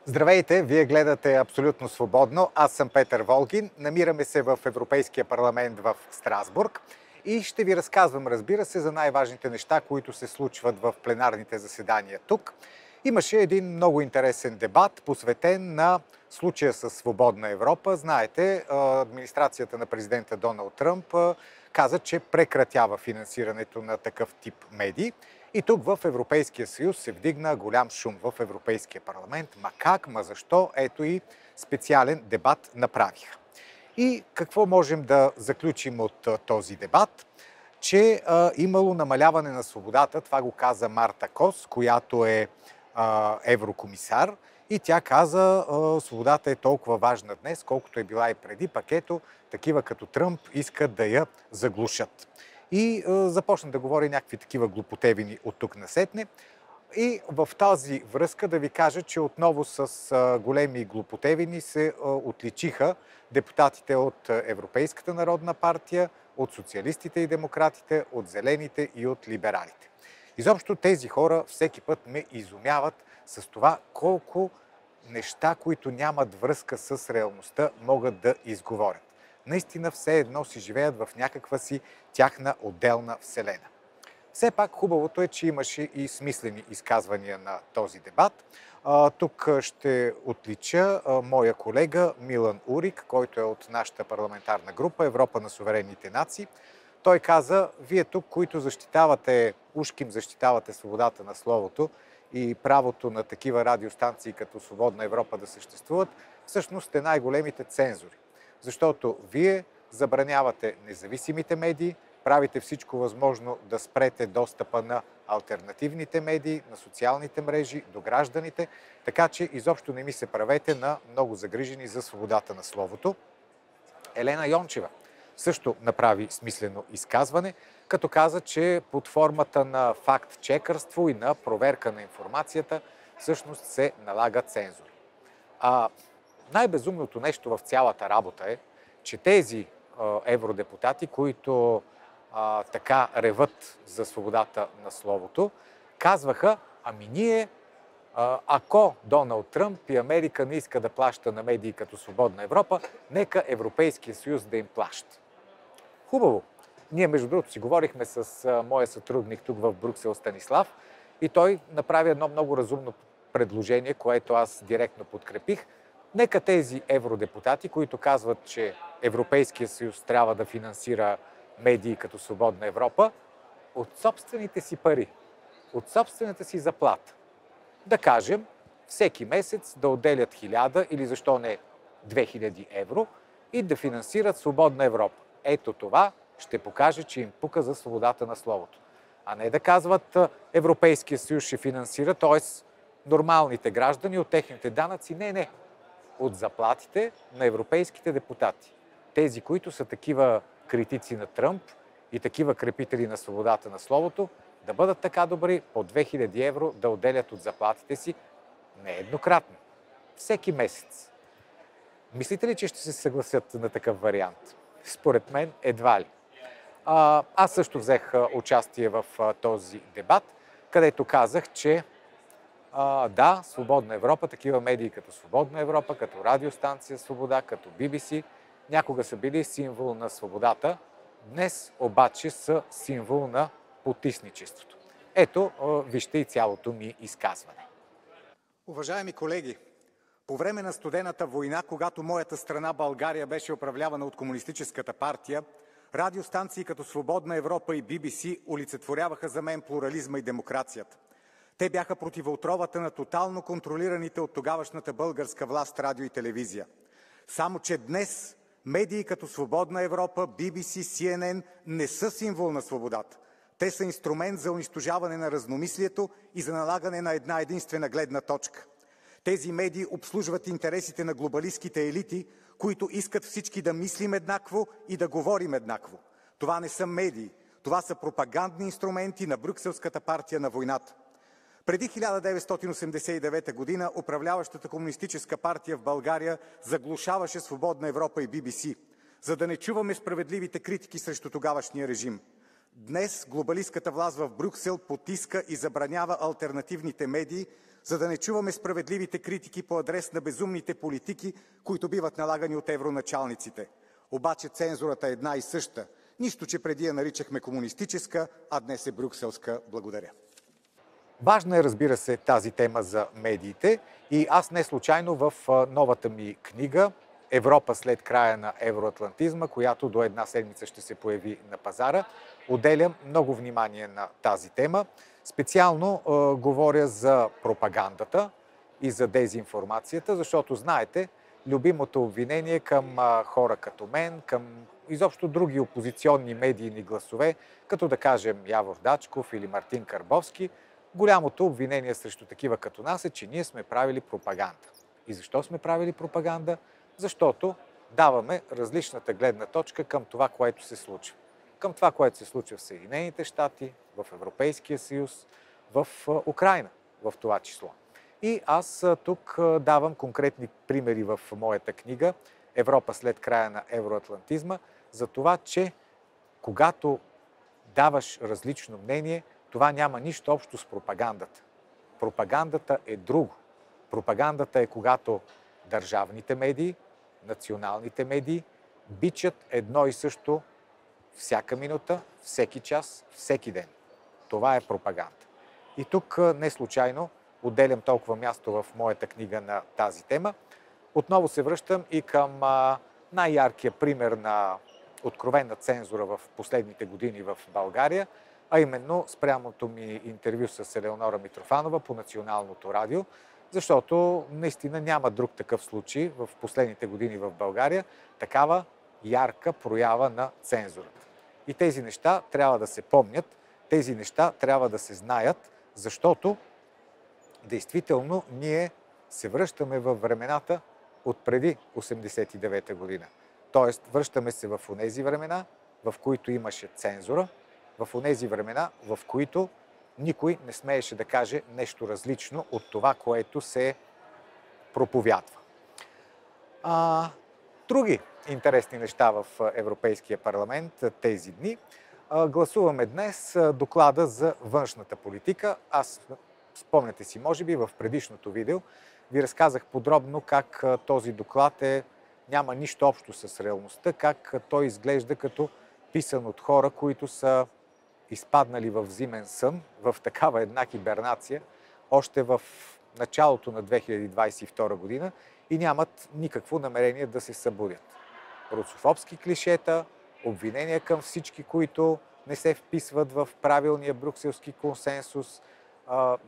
Здравейте! Вие гледате Абсолютно свободно. Аз съм Петър Волгин. Намираме се в Европейския парламент в Страсбург и ще ви разказвам, разбира се, за най-важните неща, които се случват в пленарните заседания тук. Имаше един много интересен дебат, посветен на случая с Свободна Европа. Знаете, администрацията на президента Доналд Тръмп каза, че прекратява финансирането на такъв тип медии. И тук в Европейския съюз се вдигна голям шум в Европейския парламент. Ма как, ма защо? Ето и специален дебат направиха. И какво можем да заключим от този дебат? Че имало намаляване на свободата, това го каза Марта Кос, която е еврокомисар, и тя каза, свободата е толкова важна днес, колкото е била и преди, пък ето, такива като Тръмп искат да я заглушат. И започна да говори някакви такива глупотевини от тук насетне. И в тази връзка да ви кажа, че отново с големи глупотевини се отличиха депутатите от Европейската народна партия, от социалистите и демократите, от зелените и от либералите. Изобщо тези хора всеки път ме изумяват с това колко неща, които нямат връзка с реалността, могат да изговорят. Наистина все едно си живеят в някаква си тяхна отделна вселена. Все пак хубавото е, че имаше и смислени изказвания на този дебат. Тук ще отлича моя колега Милан Урик, който е от нашата парламентарна група Европа на суверенните нации. Той каза, вие тук, които ушким защитавате свободата на словото и правото на такива радиостанции като Свободна Европа да съществуват, всъщност сте най-големите цензори. Защото вие забранявате независимите медии, правите всичко възможно да спрете достъпа на алтернативните медии, на социалните мрежи, до гражданите, така че изобщо не ми се правете на много загрижени за свободата на словото. Елена Йончева също направи смислено изказване, като каза, че под формата на факт-чекърство и на проверка на информацията всъщност се налага цензури. Най-безумното нещо в цялата работа е, че тези евродепутати, които така реват за свободата на словото, казваха, ние, ако Доналд Тръмп и Америка не иска да плаща на медии като Свободна Европа, нека Европейския съюз да им плаща. Хубаво. Ние, между другото, си говорихме с моя сътрудник тук в Брюксел Станислав и той направи едно много разумно предложение, което аз директно подкрепих. Нека тези евродепутати, които казват, че Европейския съюз трябва да финансира медии като Свободна Европа, от собствените си пари, от собствената си заплата, да кажем, всеки месец да отделят 1000 или защо не 2000 евро и да финансират Свободна Европа. Ето това ще покаже, че им пука за свободата на словото. А не да казват Европейския съюз ще финансира, т.е. нормалните граждани от техните данъци. Не. От заплатите на европейските депутати. Тези, които са такива критици на Тръмп и такива крепители на свободата на словото, да бъдат така добри по 2000 евро да отделят от заплатите си нееднократно. Всеки месец. Мислите ли, че ще се съгласят на такъв вариант? Според мен едва ли. Аз също взех участие в този дебат, където казах, че да, Свободна Европа, такива медии като Свободна Европа, като радиостанция Свобода, като BBC, някога са били символ на свободата, днес обаче са символ на потисничеството. Ето, вижте и цялото ми изказване. Уважаеми колеги, по време на студената война, когато моята страна България беше управлявана от Комунистическата партия, радиостанции като Свободна Европа и BBC олицетворяваха за мен плурализма и демокрацията. Те бяха противоотровата на тотално контролираните от тогавашната българска власт радио и телевизия. Само че днес медии като Свободна Европа, BBC, CNN не са символ на свободата. Те са инструмент за унищожаване на разномислието и за налагане на една единствена гледна точка. Тези медии обслужват интересите на глобалистските елити, които искат всички да мислим еднакво и да говорим еднакво. Това не са медии, това са пропагандни инструменти на Брюкселската партия на войната. Преди 1989 година управляващата комунистическа партия в България заглушаваше Свободна Европа и BBC, за да не чуваме справедливите критики срещу тогавашния режим. Днес глобалистката власт в Брюксел потиска и забранява алтернативните медии, за да не чуваме справедливите критики по адрес на безумните политики, които биват налагани от евроначалниците. Обаче цензурата е една и съща. Нищо, че преди я наричахме комунистическа, а днес е брюкселска. Благодаря. Важна е, разбира се, тази тема за медиите и аз не случайно в новата ми книга "Европа след края на евроатлантизма", която до една седмица ще се появи на пазара, отделям много внимание на тази тема. Специално говоря за пропагандата и за дезинформацията, защото, знаете, любимото обвинение към хора като мен, към изобщо други опозиционни медийни гласове, като да кажем Явор Дачков или Мартин Карбовски, голямото обвинение срещу такива като нас е, че ние сме правили пропаганда. И защо сме правили пропаганда? Защото даваме различната гледна точка към това, което се случва. Към това, което се случва в Съединените щати, в Европейския съюз, в Украйна, в това число. И аз тук давам конкретни примери в моята книга "Европа след края на евроатлантизма" за това, че когато даваш различно мнение, това няма нищо общо с пропагандата. Пропагандата е друго. Пропагандата е когато държавните медии, националните медии бичат едно и също всяка минута, всеки час, всеки ден. Това е пропаганда. И тук не случайно отделям толкова място в моята книга на тази тема. Отново се връщам и към най-яркия пример на откровена цензура в последните години в България, а именно спрямото ми интервю с Елеонора Митрофанова по Националното радио, защото наистина няма друг такъв случай в последните години в България, такава ярка проява на цензурата. И тези неща трябва да се помнят, тези неща трябва да се знаят, защото действително ние се връщаме във времената от преди 1989 година. Тоест, връщаме се в онези времена, в които имаше цензура, в онези времена, в които никой не смееше да каже нещо различно от това, което се проповядва. Други интересни неща в Европейския парламент тези дни. Гласуваме днес доклада за външната политика. Аз, спомняте си, може би, в предишното видео ви разказах подробно как този доклад няма нищо общо с реалността, как той изглежда като писан от хора, които са изпаднали в зимен сън, в такава една хибернация, още в началото на 2022 година и нямат никакво намерение да се събудят. Русофобски клишета, обвинения към всички, които не се вписват в правилния брюкселски консенсус,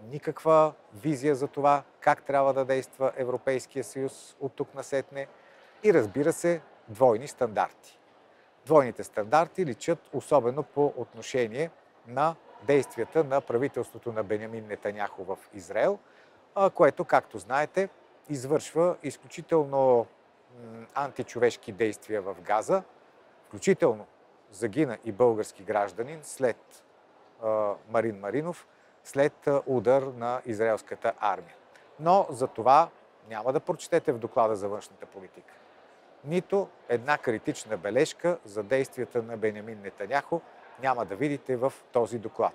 никаква визия за това как трябва да действа Европейския съюз от тук насетне и, разбира се, двойни стандарти. Двойните стандарти личат особено по отношение на действията на правителството на Бенямин Нетаняху в Израел, което, както знаете, извършва изключително античовешки действия в Газа, включително загина и български гражданин след Марин Маринов, след удар на израелската армия. Но за това няма да прочетете в доклада за външната политика нито една критична бележка за действията на Бенямин Нетаняху няма да видите в този доклад.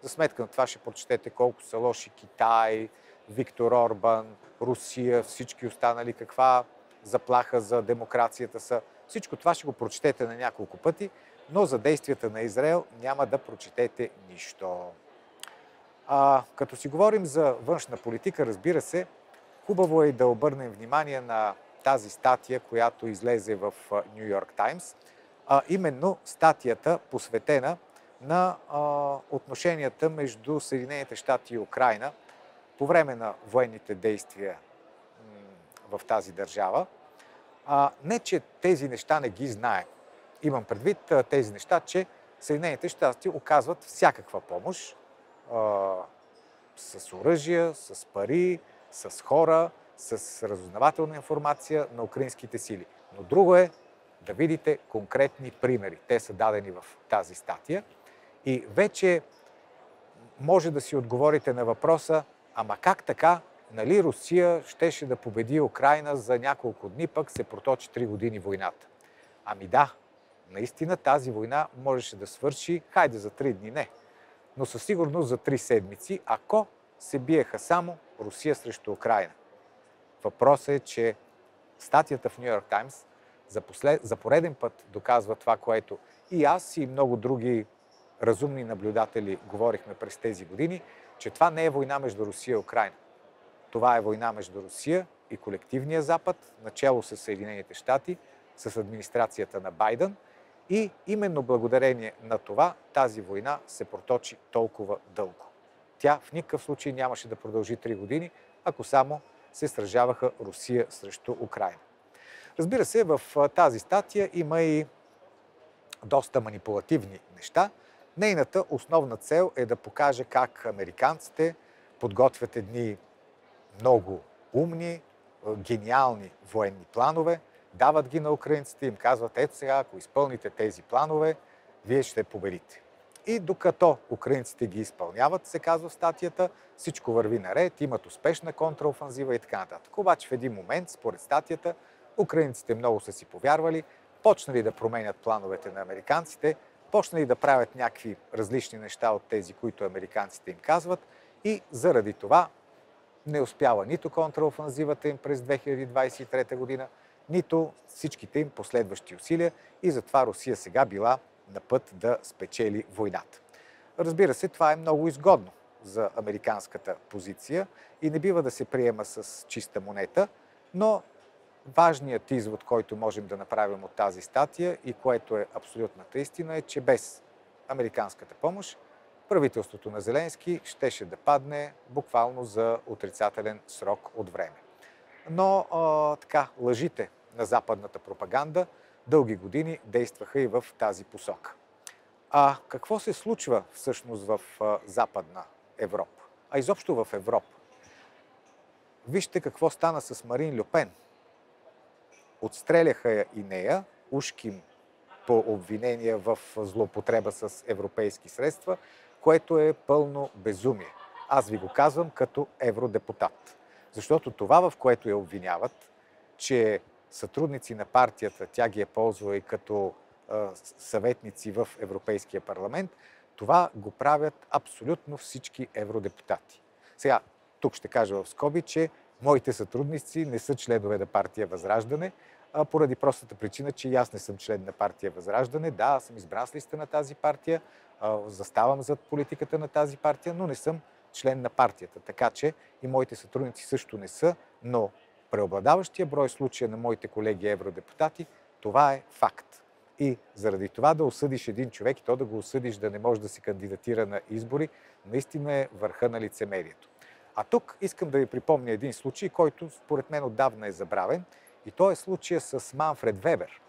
За сметка на това ще прочетете колко са лоши Китай, Виктор Орбан, Русия, всички останали, каква заплаха за демокрацията са. Всичко това ще го прочетете на няколко пъти, но за действията на Израел няма да прочетете нищо. Като си говорим за външна политика, разбира се, хубаво е да обърнем внимание на тази статия, която излезе в Ню Йорк Таймс, именно статията, посветена на отношенията между Съединените щати и Украйна по време на военните действия в тази държава. Не, че тези неща не ги знаем. Имам предвид тези неща, че Съединените щати оказват всякаква помощ с оръжия, с пари, с хора, с разузнавателна информация на украинските сили. Но друго е да видите конкретни примери. Те са дадени в тази статия. И вече може да си отговорите на въпроса, ама как така, нали Русия щеше да победи Украйна за няколко дни, пък се проточи 3 години войната. Ами да, наистина тази война можеше да свърши, хайде за 3 дни не, но със сигурност за 3 седмици, ако се биеха само Русия срещу Украйна. Въпросът е, че статията в Ню Йорк Таймс за пореден път доказва това, което и аз и много други разумни наблюдатели говорихме през тези години, че това не е война между Русия и Украйна. Това е война между Русия и колективния Запад, начело с Съединените щати, с администрацията на Байден, и именно благодарение на това тази война се проточи толкова дълго. Тя в никакъв случай нямаше да продължи 3 години, ако само се сражаваха Русия срещу Украйна. Разбира се, в тази статия има и доста манипулативни неща. Нейната основна цел е да покаже как американците подготвят едни много умни, гениални военни планове, дават ги на украинците и им казват: ето сега, ако изпълните тези планове, вие ще победите. И докато украинците ги изпълняват, се казва в статията, всичко върви наред, имат успешна контраофанзива и така нататък. Обаче в един момент, според статията, украинците много са си повярвали, почнали да променят плановете на американците, почнали да правят някакви различни неща от тези, които американците им казват, и заради това не успява нито контраофанзивата им през 2023 година, нито всичките им последващи усилия, и затова Русия сега била на път да спечели войната. Разбира се, това е много изгодно за американската позиция и не бива да се приема с чиста монета, но важният извод, който можем да направим от тази статия и което е абсолютната истина, е, че без американската помощ правителството на Зеленски щеше да падне буквално за отрицателен срок от време. Но лъжите на западната пропаганда дълги години действаха и в тази посока. А какво се случва всъщност в Западна Европа? А изобщо в Европа? Вижте какво стана с Марин Льо Пен. Отстреляха я и нея, ушким по обвинения в злоупотреба с европейски средства, което е пълно безумие. Аз ви го казвам като евродепутат. Защото това, в което я обвиняват, че сътрудници на партията, тя ги е ползвала и като съветници в Европейския парламент, това го правят абсолютно всички евродепутати. Сега, тук ще кажа в скоби, че моите сътрудници не са членове на партия Възраждане, поради простата причина, че и аз не съм член на партия Възраждане. Да, аз съм избран с листа на тази партия, заставам зад политиката на тази партия, но не съм член на партията. Така че и моите сътрудници също не са, но преобладаващия брой случая на моите колеги евродепутати, това е факт. И заради това да осъдиш един човек и то да го осъдиш да не може да се кандидатира на избори, наистина е върха на лицемерието. А тук искам да ви припомня един случай, който според мен отдавна е забравен, и то е случая с Манфред Вебер.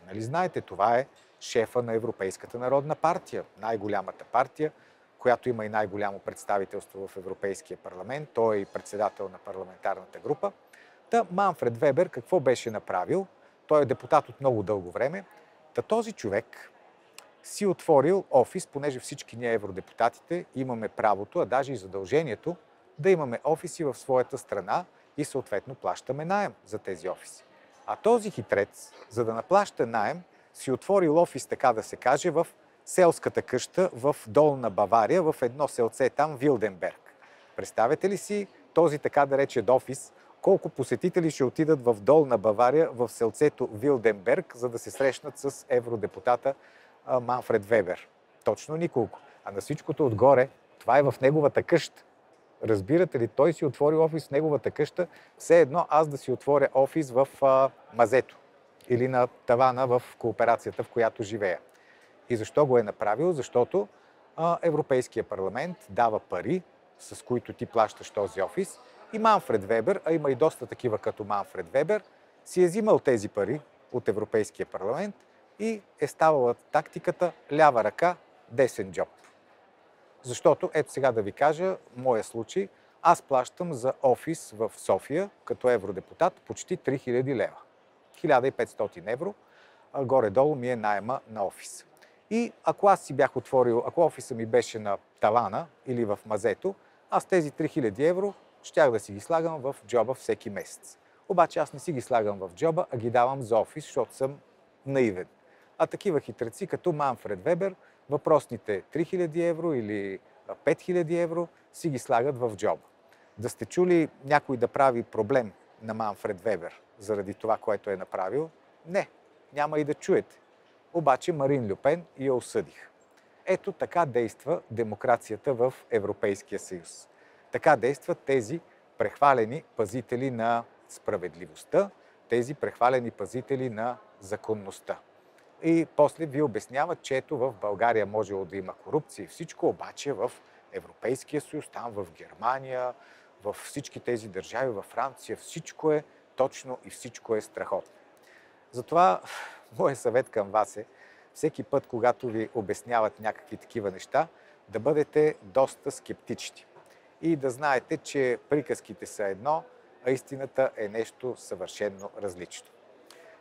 Нали знаете, това е шефа на Европейската народна партия, най-голямата партия, която има и най-голямо представителство в Европейския парламент. Той е и председател на парламентарната група. Та Манфред Вебер какво беше направил? Той е депутат от много дълго време. Та този човек си отворил офис, понеже всички ние евродепутатите имаме правото, а даже и задължението да имаме офиси в своята страна и съответно плащаме наем за тези офиси. А този хитрец, за да наплаща наем, си отворил офис, така да се каже, в селската къща в Долна Бавария, в едно селце там, Вилденберг. Представете ли си този, така да речен, офис, колко посетители ще отидат в Долна Бавария, в селцето Вилденберг, за да се срещнат с евродепутата Манфред Вебер? Точно николко. А на всичкото отгоре, това е в неговата къща. Разбирате ли, той си отвори офис в неговата къща, все едно аз да си отворя офис в мазето или на тавана в кооперацията, в която живея. И защо го е направил? Защото Европейския парламент дава пари, с които ти плащаш този офис, и Манфред Вебер, а има и доста такива като Манфред Вебер, си е взимал тези пари от Европейския парламент и е ставала тактиката лява ръка, десен джоб. Защото, ето сега да ви кажа, моя случай, аз плащам за офис в София като евродепутат почти 3000 лева. 1500 евро, горе-долу ми е наема на офис. И ако аз си бях отворил, ако офиса ми беше на тавана или в мазето, аз тези 3000 евро щях да си ги слагам в джоба всеки месец. Обаче аз не си ги слагам в джоба, а ги давам за офис, защото съм наивен. А такива хитреци като Манфред Вебер, въпросните 3000 евро или 5000 евро си ги слагат в джоба. Да сте чули някой да прави проблем на Манфред Вебер заради това, което е направил? Не, няма и да чуете. Обаче Марин Льо Пен я осъдих. Ето така действа демокрацията в Европейския съюз. Така действат тези прехвалени пазители на справедливостта, тези прехвалени пазители на законността. И после ви обясняват, че ето в България можело да има корупция и всичко, обаче в Европейския съюз, там в Германия, в всички тези държави, във Франция, всичко е точно и всичко е страхотно. Затова моят съвет към вас е, всеки път, когато ви обясняват някакви такива неща, да бъдете доста скептични. И да знаете, че приказките са едно, а истината е нещо съвършено различно.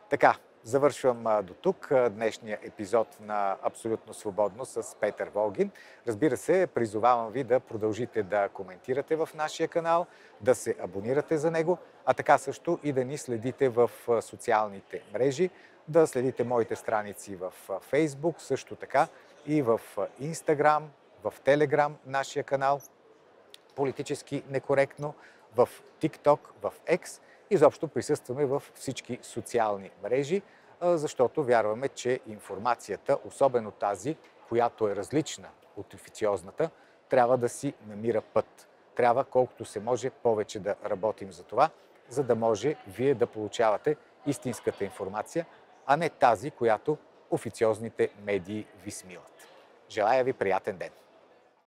Така, завършвам до тук днешния епизод на Абсолютно свободно с Петър Волгин. Разбира се, призовавам ви да продължите да коментирате в нашия канал, да се абонирате за него, а така също и да ни следите в социалните мрежи, да следите моите страници в Facebook, също така и в Instagram, в Telegram, нашия канал, политически некоректно, в TikTok, в X. Изобщо присъстваме в всички социални мрежи, защото вярваме, че информацията, особено тази, която е различна от официозната, трябва да си намира път. Трябва колкото се може повече да работим за това, за да може вие да получавате истинската информация, а не тази, която официозните медии ви смилат. Желая ви приятен ден!